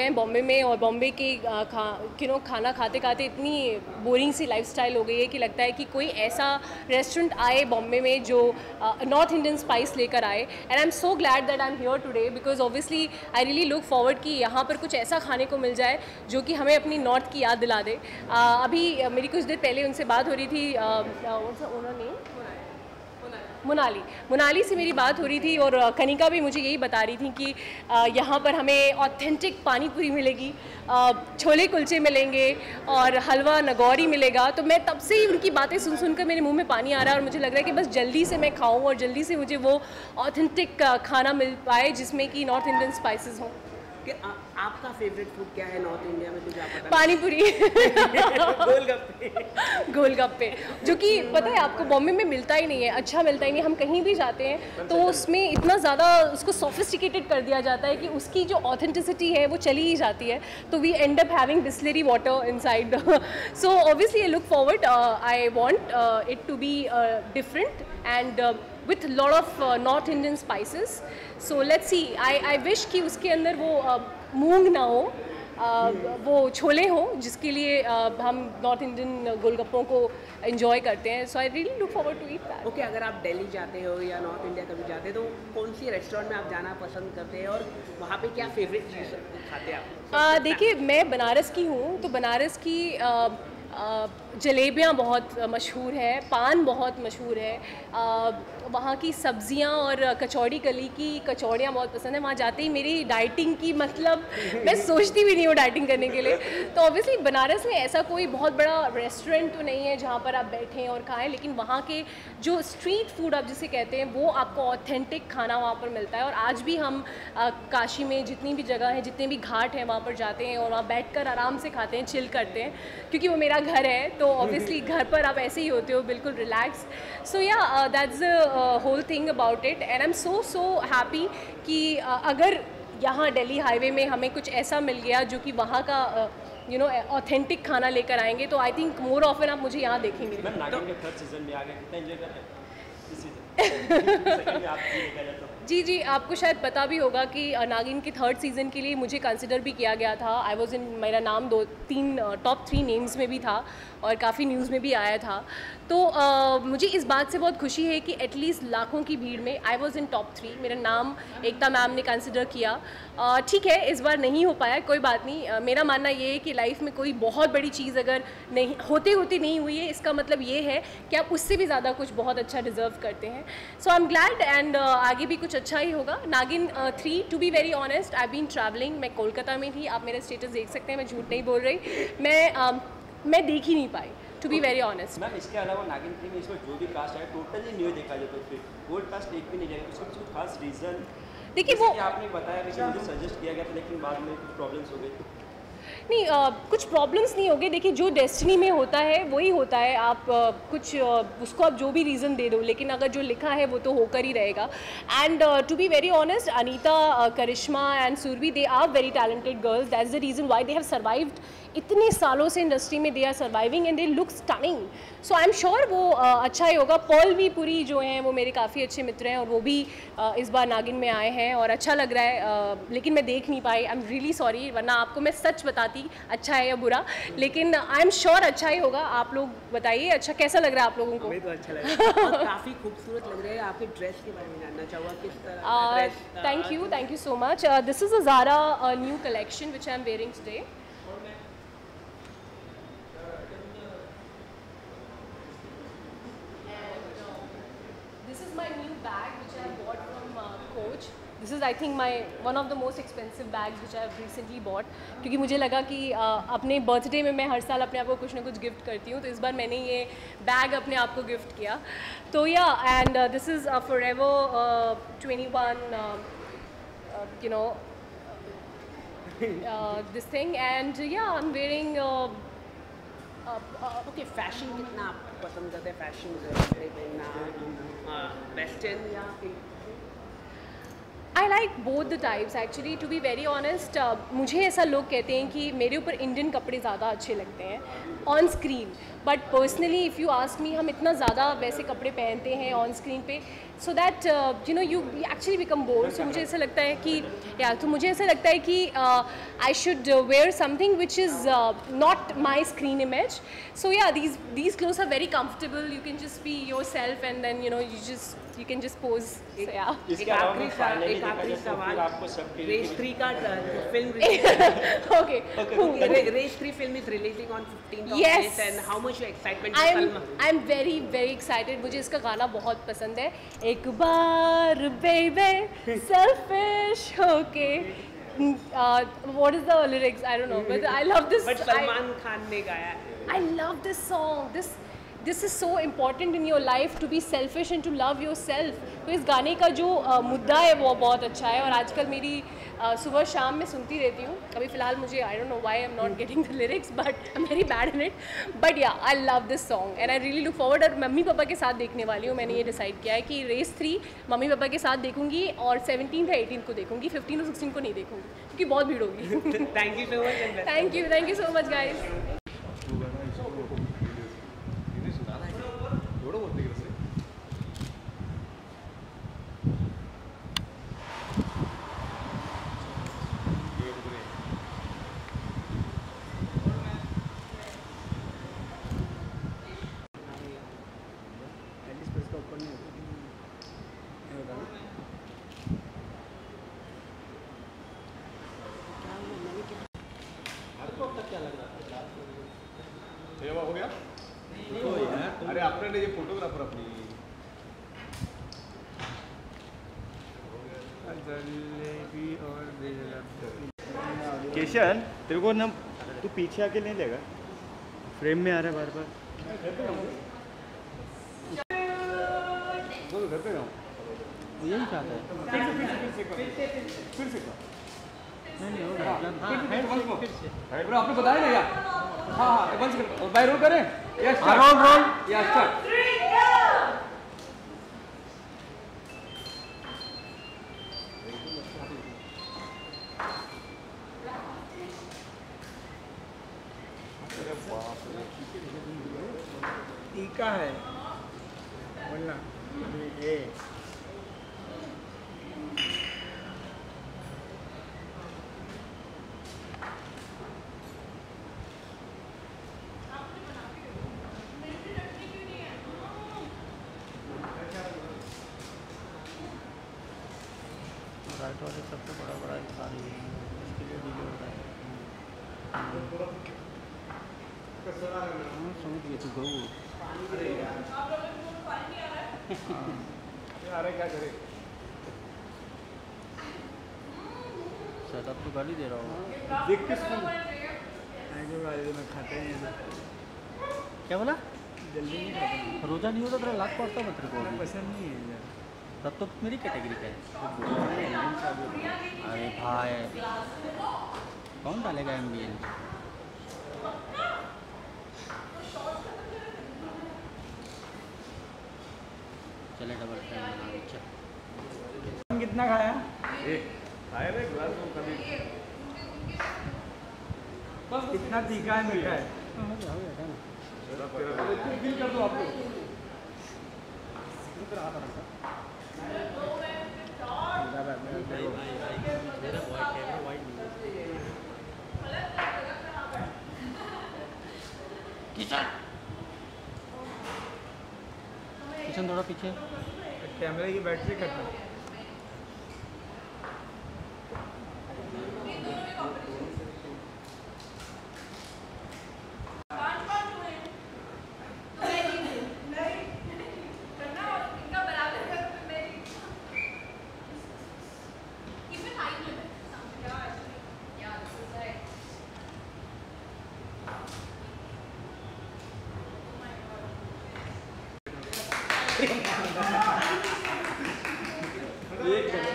गए हैं बॉम्बे में, और बॉम्बे के खाना खाते खाते इतनी बोरिंग सी लाइफस्टाइल हो गई है कि लगता है कि कोई ऐसा रेस्टोरेंट आए बॉम्बे में जो नॉर्थ इंडियन स्पाइस लेकर आए। And I am so glad that I am here today, because obviously I really look forward कि यहाँ पर कुछ ऐसा खाने को मिल जाए जो कि हमें अपनी नॉर्थ की याद दिला दे। अभी मेरी कुछ देर पहले उनसे बात हो रही थी, उन्होंने मोनाली से मेरी बात हो रही थी, और कनिका भी मुझे यही बता रही थी कि यहाँ पर हमें ऑथेंटिक पानी पूरी मिलेगी, छोले कुलचे मिलेंगे और हलवा नगौरी मिलेगा। तो मैं तब से ही उनकी बातें सुन सुनकर मेरे मुंह में पानी आ रहा है, और मुझे लग रहा है कि बस जल्दी से मैं खाऊं और जल्दी से मुझे वो ऑथेंटिक खाना मिल पाए जिसमें कि नॉर्थ इंडियन स्पाइसेस हों। कि आपका फेवरेट फूड क्या है नॉर्थ इंडिया में? कुछ आप बता? पानी पूरी गोलगप्पे। गोलगप्पे, जो कि पता है आपको बॉम्बे में मिलता ही नहीं है, अच्छा मिलता ही नहीं। हम कहीं भी जाते हैं तो उसमें इतना ज़्यादा उसको सोफिस्टिकेटेड कर दिया जाता है कि उसकी जो ऑथेंटिसिटी है वो चली ही जाती है। तो we end up having Bisleri water inside. So obviously I look forward, I want it to be different and with lot of North Indian spices. So let's see. I wish कि उसके अंदर वो मूंग ना हो, वो छोले हो जिसके लिए हम नॉर्थ इंडियन गोलगप्पों को एंजॉय करते हैं। So I really look forward to eat that. Okay, अगर आप दिल्ली जाते हो या नॉर्थ इंडिया कभी जाते हो तो कौन सी रेस्टोरेंट में आप जाना पसंद करते हैं और वहाँ पे क्या फेवरेट चीज़ खाते हैं आप? देखिए, मैं बनारस की हूँ, तो बनारस की जलेबियाँ बहुत मशहूर है, पान बहुत मशहूर है, वहाँ की सब्जियाँ और कचौड़ी कली की कचौड़ियाँ बहुत पसंद है। वहाँ जाते ही मेरी डाइटिंग की मतलब मैं सोचती भी नहीं हूँ डाइटिंग करने के लिए। तो ऑब्वियसली बनारस में ऐसा कोई बहुत बड़ा रेस्टोरेंट तो नहीं है जहाँ पर आप बैठें और खाएं, लेकिन वहाँ के जो स्ट्रीट फूड आप जिसे कहते हैं वो आपको ऑथेंटिक खाना वहाँ पर मिलता है। और आज भी हम काशी में जितनी भी जगह है, जितने भी घाट हैं, वहाँ पर जाते हैं और वहाँ बैठकर आराम से खाते हैं, चिल करते हैं, क्योंकि वो मेरा घर है। तो ऑब्वियसली घर पर आप ऐसे ही होते हो, बिल्कुल रिलैक्स। सो या that's the whole thing about it, and I am so happy कि अगर यहाँ दिल्ली हाईवे में हमें कुछ ऐसा मिल गया जो कि वहाँ का ऑथेंटिक खाना लेकर आएंगे, तो आई थिंक मोर ऑफन आप मुझे यहाँ देखेंगे। मैम, नागिन के थर्ड सीजन में आ गए, कितना एंजॉय कर रहे हैं इस सीजन? जी, आपको शायद पता भी होगा कि नागिन के थर्ड सीज़न के लिए मुझे कंसिडर भी किया गया था। आई वॉज इन, मेरा नाम 2-3 टॉप 3 नेम्स में भी था और काफ़ी न्यूज़ में भी आया था। तो मुझे इस बात से बहुत खुशी है कि एटलीस्ट लाखों की भीड़ में आई वॉज इन टॉप 3, मेरा नाम एकता मैम ने कंसिडर किया। ठीक है, इस बार नहीं हो पाया, कोई बात नहीं। मेरा मानना ये है कि लाइफ में कोई बहुत बड़ी चीज़ अगर नहीं होती नहीं हुई है, इसका मतलब ये है कि आप उससे भी ज़्यादा कुछ बहुत अच्छा डिज़र्व करते हैं। So I am glad, and आगे भी कुछ अच्छा ही होगा। Naagin 3, to be very honest, I been travelling, मैं कोलकाता में थी, आप मेरा स्टेटस देख सकते हैं, मैं झूठ नहीं बोल रही, मैं देख ही नहीं पाई, to be very honest. Ma'am, इसके अलावा नागिन 3 में इसमें जो भी कास्ट है टोटली न्यू देखा जाए तो फिर गोल्ड कास्ट एक भी नहीं जाएगा, उसका कुछ खास रीज़न? देखिए, वो आपने बताया कि मुझे सजेस्ट किया गया था, लेकिन बाद में कुछ प्रॉब्लम्स हो गई। नहीं, कुछ प्रॉब्लम्स नहीं हो गए। देखिए, जो डेस्टिनी में होता है वही होता है। आप उसको आप जो भी रीज़न दे दो, लेकिन अगर जो लिखा है वो तो होकर ही रहेगा। And to be very honest, Anita, Karishma and Surabhi, they are very talented girls. That's the reason why they have survived. इतने सालों से इंडस्ट्री में they are surviving and they look stunning. So I am sure वो अच्छा ही होगा। पर्ल भी पूरी जो हैं वो मेरे काफ़ी अच्छे मित्र हैं और वो भी इस बार नागिन में आए हैं और अच्छा लग रहा है, लेकिन मैं देख नहीं पाई। आई एम रियली सॉरी, वरना आपको मैं सच बताती अच्छा है या बुरा, लेकिन आई एम श्योर अच्छा ही होगा। आप लोग बताइए, अच्छा कैसा लग रहा है आप लोगों को? हमें तो अच्छा लग रहा है, काफ़ी खूबसूरत लग रहा है। आपके ड्रेस के बारे में जानना चाहूँगा, किस तरह? Thank you so much. This is a Zara new collection which I am wearing today. This is my new bag which I bought from Coach. This is I think one of the most expensive bags which I have recently bought, क्योंकि मुझे लगा कि अपने birthday में मैं हर साल अपने आप को कुछ ना कुछ गिफ्ट करती हूँ, तो इस बार मैंने ये बैग अपने आप को गिफ्ट किया। तो या, and this is Forever 21 this thing, and yeah, I'm wearing okay, fashion कितना आप पसंद करते हैं? फैशन कपड़े पहनना, वेस्टर्न या I like both the types actually, to be very honest. मुझे ऐसा लोग कहते हैं कि मेरे ऊपर इंडियन कपड़े ज़्यादा अच्छे लगते हैं on screen, but personally if you ask me, हम इतना ज़्यादा वैसे कपड़े पहनते हैं ऑन स्क्रीन पे। so that you know you actually become bored. So मुझे ऐसा लगता है कि तो मुझे ऐसा लगता है कि I should wear something which is not my screen image. So yeah, these clothes are very comfortable. You can just be yourself and then you know you can just pose. So yeah. इसके अलावा मैं finally देखा जाए तो फिर आपको सबके लिए रेस 3 का film Okay. Race 3 film is releasing on 15th of Yes. May and how much you excitement to film? I'm very very excited. मुझे इसका गाना बहुत पसंद है. एक बार baby selfish okay. What is the lyrics? I don't know, but I love this. But Salman Khan ने गाया है. I love this song. This is so important in your life to be selfish and to love yourself. तो इस गाने का जो मुद्दा है वो बहुत अच्छा है और आजकल मेरी सुबह शाम में सुनती रहती हूँ. अभी फ़िलहाल मुझे I don't know why I'm not getting the lyrics but I'm very bad in it. But yeah, I love this song and I really look forward. और मम्मी पापा के साथ देखने वाली हूँ. मैंने ये डिसाइड किया है कि रेस 3 मम्मी पापा के साथ देखूंगी और 17th या 18th को देखूंगी. 15 और 16 को नहीं देखूंगी क्योंकि बहुत भीड़ होगी. Thank you so much and best. Thank you so much guys. हो गया? अरे आपने ये फोटोग्राफर अपनी केशन तेरे को ना तू पीछे आके नहीं लेगा फ्रेम में आ रहा है बार बार घर पे जाऊँ यही चाहता है फिर से नहीं होगा ब्रो आपने बताया ना यार हाँ वन सेकंड और बाय रोल करें या स्टार्ट रोल या स्टार्ट टीका है बोलना ये राइट वाले सबसे बड़ा इंसान ही है इसके लिए डिले हो रहा है समझ गए तू गऊ अरे क्या करे सेटअप तो गाली दे रहा हूँ देख के सुन मैं खाता ही नहीं क्या बोला जल्दी नहीं खाता रोजा नहीं होता तेरा लाख पड़ता मैं तेरे को पसंद नहीं है तब तो मेरी कैटेगरी का है अरे भाई कौन डालेगा एम्बियंस चले डबल फैन कितना खाया आए रे ग्लास में कभी कितना तीखा है मीठा है बिल कर दो आप लोग किचन थोड़ा पीछे कैमरे की बैटरी खत्म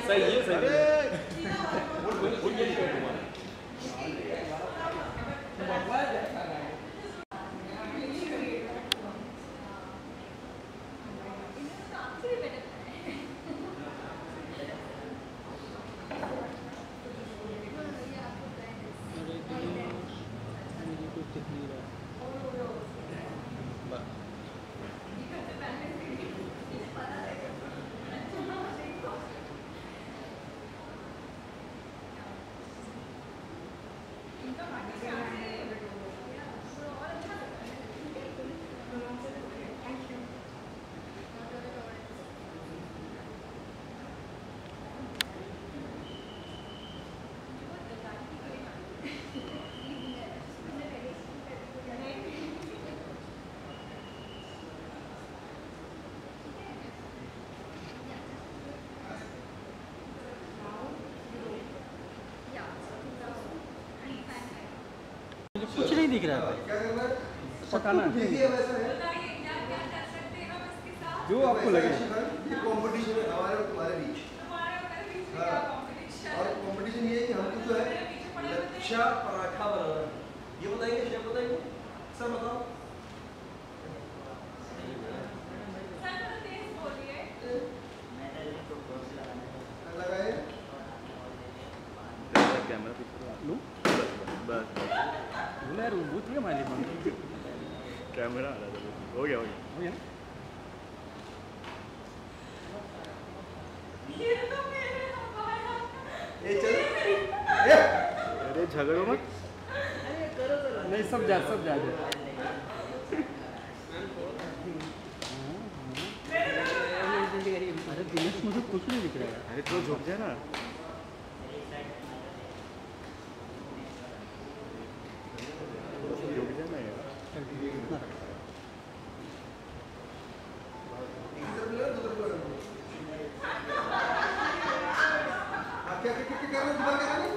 सही है सही है नहीं दिख रहा है। पकाना जो आपको लगे। कंपटीशन है हमारे और तुम्हारे बीच। हाँ, और कंपटीशन ये है कि हमको जो है लच्छा पराठा बनाना है। ये बताएंगे, शेफ बताएंगे, सर बताओ। लगाए कैमरा लूँ बस बोला यार वो थोड़ा माइलेज मांग कैमरा आ रहा था हो गया ना ये चल अरे झगड़ो मत नहीं सब जा अरे दिनेश मुझे कुछ नहीं दिख रहा है। अरे तो झुक जाए ना झुक जाए ना यार क्या कर रहे हो दोबारा कर रहे हो?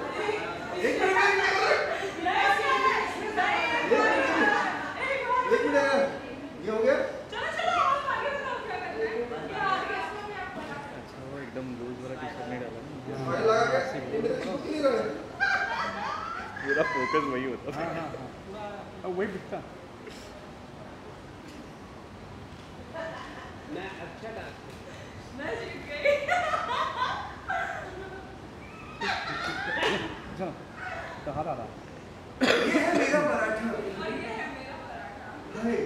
एक मिनट ये हो गया। अच्छा वो एकदम लूज वाला टी शर्ट नहीं डाला ऑयल लगा के नहीं रहा है। पूरा फोकस वही होता हाँ अब वही दिखता मैं अच्छा डांस कहाँ रहा ये है मेरा पराठा। हाय,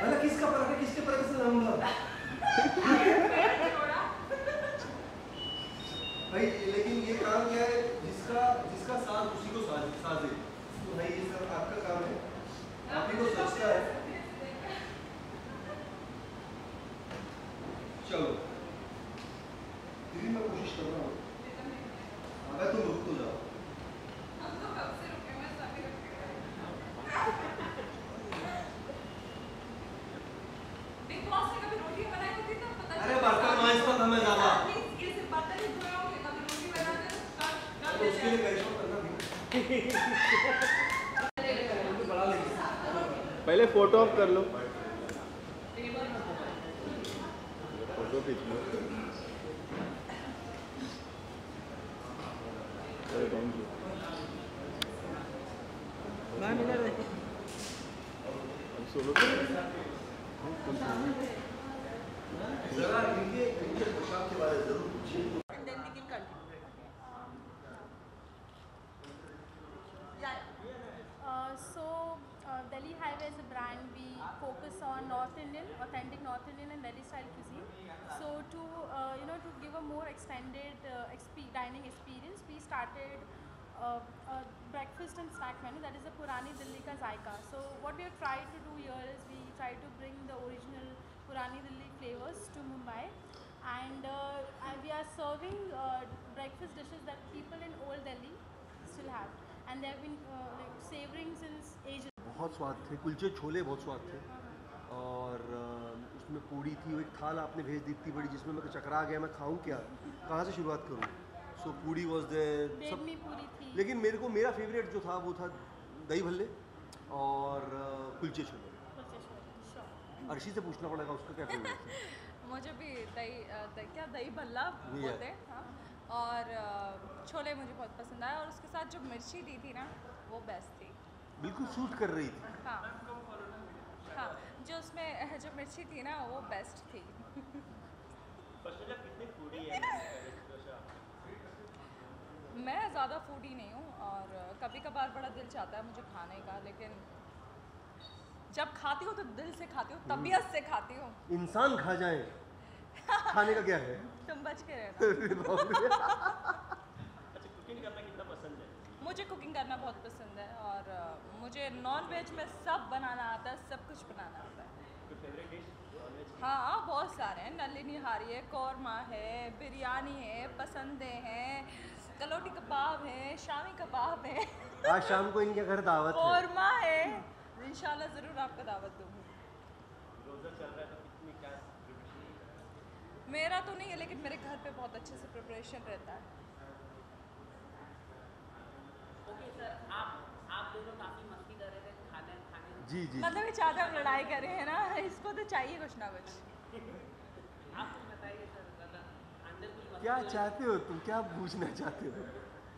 मतलब किसका पराठा किसके पराठे से लाऊंगा? भाई लेकिन ये काम क्या है जिसका साथ उसी को साजे। तो भाई ये सब आपका काम है, आप ही को सोचता है। चलो दीदी मैं कोशिश कर रहा हूँ। अगर तुम रुक तो जाओ। अरे बर्तन मांजता था मैं ज्यादा तो उसके लिए करिश्मा करना भी। पहले फोटो ऑफ कर लो फोटो खींच लो थैंक यू सोलो जरा इनके पोशाक के बारे में जरूर पूछिए। Delhi Highway is a brand. We focus on North Indian, authentic North Indian and Delhi style cuisine. So to to give a more extended dining experience, we started a breakfast and snack menu that is the Purani Delhi ka Zaika. So what we have tried to do here is we try to bring the original Purani Delhi flavors to Mumbai, and we are serving breakfast dishes that people in Old Delhi still have, and they have been like savoring since ages. बहुत स्वाद थे, कुलचे छोले बहुत स्वाद थे और उसमें पूड़ी थी। वो एक थाल आपने भेज दी इतनी बड़ी जिसमें मैं चकरा गया, मैं खाऊं क्या, कहाँ से शुरुआत करूं। सो पूड़ी वॉज देयर सब, पूरी थी। लेकिन मेरा फेवरेट जो था वो था दही भल्ले और कुलचे छोले। अर्शी से पूछना पड़ेगा उसका क्या फेवरेट है। मुझे भी दही भल्ला बोलते हैं हाँ, और छोले मुझे बहुत पसंद आया और उसके साथ जो मिर्ची दी थी ना वो बेस्ट थी, बिल्कुल सूट कर रही थी। हाँ हाँ जो उसमें जो मिर्ची थी ना वो बेस्ट थी। कितनी फूडी है मैं ज़्यादा फूडी नहीं हूँ और कभी कभार बड़ा दिल चाहता है मुझे खाने का, लेकिन जब खाती हूँ तो दिल से खाती हूँ, तबीयत से खाती हूँ। इंसान खा जाए खाने का क्या है। तुम बच के रहना। अच्छा कुकिंग करना कितना पसंद है? मुझे कुकिंग करना बहुत पसंद है और मुझे नॉन वेज में सब बनाना आता है, सब कुछ बनाना आता है। कोई फेवरेट डिश नॉन वेज? हाँ बहुत सारे हैं, नली निहारी है, कौरमा है, बिरयानी है, पसंदे हैं, कलोटी कबाब है, शामी कबाब है। आज शाम को इनके घर दावत है। कौरमा है, इंशाल्लाह ज़रूर आपको दावत दूँगी। रोज़ा चल रहा है तो कितनी क्या मेरा तो नहीं है लेकिन मेरे घर पे बहुत अच्छे से प्रिपरेशन रहता है। ओके सर, आप दोनों काफ़ी मस्ती कर रहे थे खाने जी जी मतलब ये चाहते हम लड़ाई कर रहे हैं ना, इसको तो चाहिए कुछ ना कुछ। क्या चाहते हो तुम, क्या पूछना चाहते हो?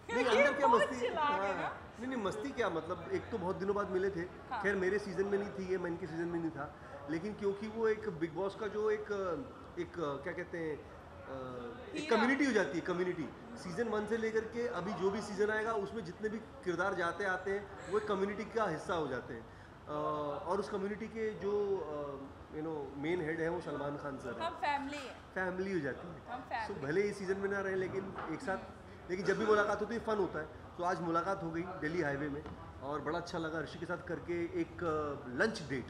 नहीं ये अंदर क्या बहुत मस्ती, चिल्ला के हाँ, ना। नहीं मस्ती क्या मतलब, एक तो बहुत दिनों बाद मिले थे। हाँ। खैर मेरे सीजन में नहीं थी ये, मैं इनके सीजन में नहीं था, लेकिन क्योंकि वो एक बिग बॉस का जो एक क्या कहते हैं एक हीरा। कम्युनिटी हो जाती है, कम्युनिटी। सीजन 1 से लेकर के अभी जो भी सीजन आएगा उसमें जितने भी किरदार जाते आते हैं वो एक कम्युनिटी का हिस्सा हो जाते हैं। और उस कम्युनिटी के जो मेन हेड है वो सलमान खान सर है। हम फैमिली है। फैमिली हो जाती है। हम family। भले ही सीजन में ना रहे लेकिन एक साथ, लेकिन जब भी मुलाकात होती है फन होता है। तो आज मुलाकात हो गई दिल्ली हाईवे में और बड़ा अच्छा लगा ऋषि के साथ करके। एक लंच डेट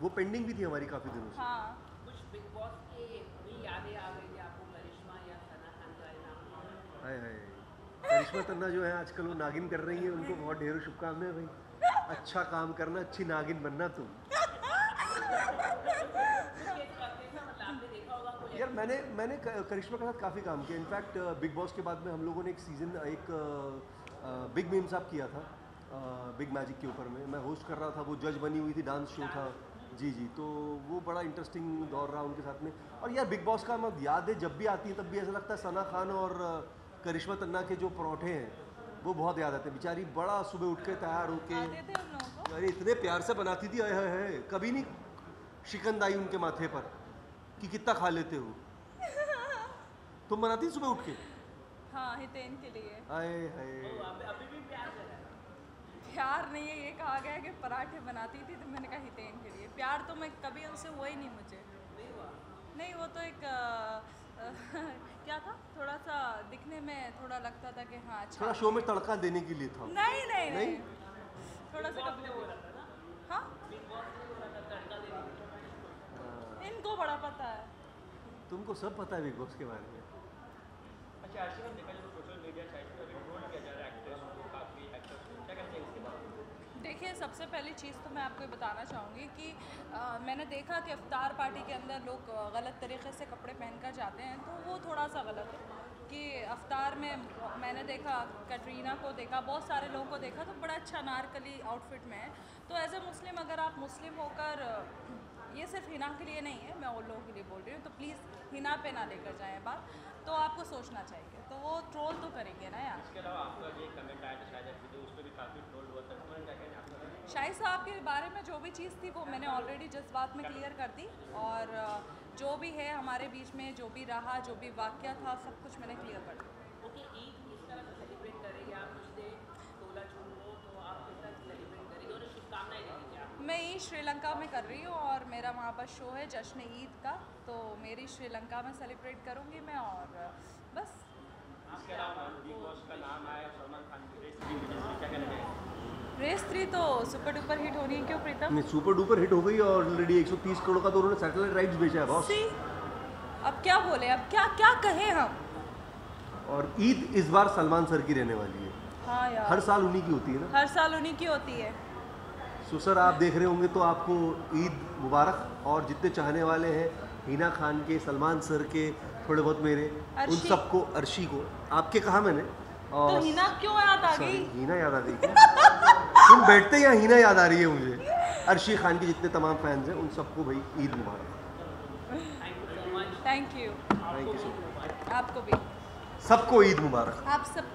वो पेंडिंग भी थी हमारी काफ़ी दिनों से। हाँ। कुछ बिग बॉस के भी यादें आ गई आपको, करिश्मा या सना खान का नाम? हाय हाय, करिश्मा तन्ना जो है आजकल वो नागिन कर रही है, उनको बहुत ढेरों शुभकामनाएं भाई। अच्छा काम करना, अच्छी नागिन बनना तुम। यार मैंने करिश्मा के साथ काफ़ी काम किया। इनफैक्ट बिग बॉस के बाद में हम लोगों ने एक बिग मीम साहब किया था बिग मैजिक के ऊपर में। मैं होस्ट कर रहा था, वो जज बनी हुई थी, डांस शो था। जी जी, तो वो बड़ा इंटरेस्टिंग दौर रहा उनके साथ में। और यार बिग बॉस का मत याद है, जब भी आती है तब भी ऐसा लगता है सना खान और करिश्मा तन्ना के जो परोठे हैं वो बहुत याद आते हैं। बेचारी बड़ा सुबह उठ के तैयार होके, आते थे उन लोगों को। अरे इतने प्यार से बनाती थी, है कभी नहीं शिकंद आई उनके माथे पर कि कितना खा लेते हो। तुम बनाती सुबह उठ के? हाँ, हितेन के लिए। आए हाय, अभी भी प्यार कर रहा है? प्यार नहीं है, ये कहा गया कि पराठे बनाती थी, तो मैंने कहा हितेन के लिए। प्यार तो मैं कभी उनसे हुआ ही नहीं मुझे। नहीं, वो तो एक क्या था, थोड़ा सा दिखने में थोड़ा लगता था कि हाँ अच्छा। थोड़ा शो में तड़का देने के लिए था। नहीं थोड़ा सा हाँ, इनको बड़ा पता है। तुमको सब पता है बिग बॉस के बारे में। अच्छा आजकल देखा जाए तो सोशल मीडिया साइट पर अभी ट्रोल किया जा रहा है एक्ट्रेस को, काफ़ी एक्टर्स को, क्या कहते हैं इसके बारे में? देखिए, सबसे पहली चीज़ तो मैं आपको ये बताना चाहूँगी कि मैंने देखा कि इफ्तार पार्टी के अंदर लोग गलत तरीके से कपड़े पहनकर जाते हैं, तो वो थोड़ा सा गलत है। कि इफ्तार में मैंने देखा, कैटरीना को देखा, बहुत सारे लोगों को देखा, तो बड़ा अच्छा अनारकली आउटफिट में है। तो एज ए मुस्लिम, अगर आप मुस्लिम होकर, ये सिर्फ हिना के लिए नहीं है, मैं और लोगों के लिए बोल रही हूँ, तो प्लीज़ हिना पे ना लेकर जाएँ बात, तो आपको सोचना चाहिए। तो वो ट्रोल तो करेंगे ना यार। इसके अलावा आपका ये कमेंट आया था शायद वीडियो, उस पर भी काफ़ी ट्रोल हुआ था, उसमें क्या कहना है आपका? शाहिद साहब के बारे में जो भी चीज़ थी वो मैंने ऑलरेडी जज्बात में क्लियर कर दी, और जो भी है हमारे बीच में, जो भी रहा, जो भी वाक़या था, सब कुछ मैंने क्लियर कर दिया। ओके, ईद किस तरह से सेलिब्रेट करेंगे आप? ईद 16 जून को, तो आप किस तरह से सेलिब्रेट करेंगे और शुभकामनाएं देंगे आप? मैं ईद श्रीलंका में कर रही हूँ और मेरा वहाँ पर शो है जश्न ईद का, तो मेरी श्रीलंका में सेलिब्रेट करूँगी मैं, और बस। इसके अलावा बिग बॉस का नाम आया सलमान खान की रेस 3 वजह से, क्या कहना चाहिए? रेस 3 तो सुपर डुपर हिट होनी है, क्यों प्रीतम? नहीं, सुपर डुपर हिट हो गई और ऑलरेडी 130 करोड़ का तो उन्होंने सैटेलाइट राइट्स बेचा है बॉस। सी, अब क्या बोले, अब क्या कहें हम। और ईद इस बार सलमान सर की रहने वाली है। हाँ यार, हर साल उन्हीं की होती है ना। हर साल उन्हीं की होती है। सो सर आप देख रहे होंगे तो आपको ईद मुबारक। और जितने चाहने वाले हैं हिना खान के, सलमान सर के, थोड़े बहुत मेरे, उन अर्शी। सबको, अर्शी को, आपके कहा मैंने। तो हिना क्यों याद आ गई? हीना याद आ गई क्या? तुम बैठते या हीना याद आ रही है मुझे। अर्शी खान के जितने तमाम फैंस हैं उन सबको भाई Eid Mubarak. Thank you. Thank you so much. आपको भी। सबको ईद मुबारक। आप सब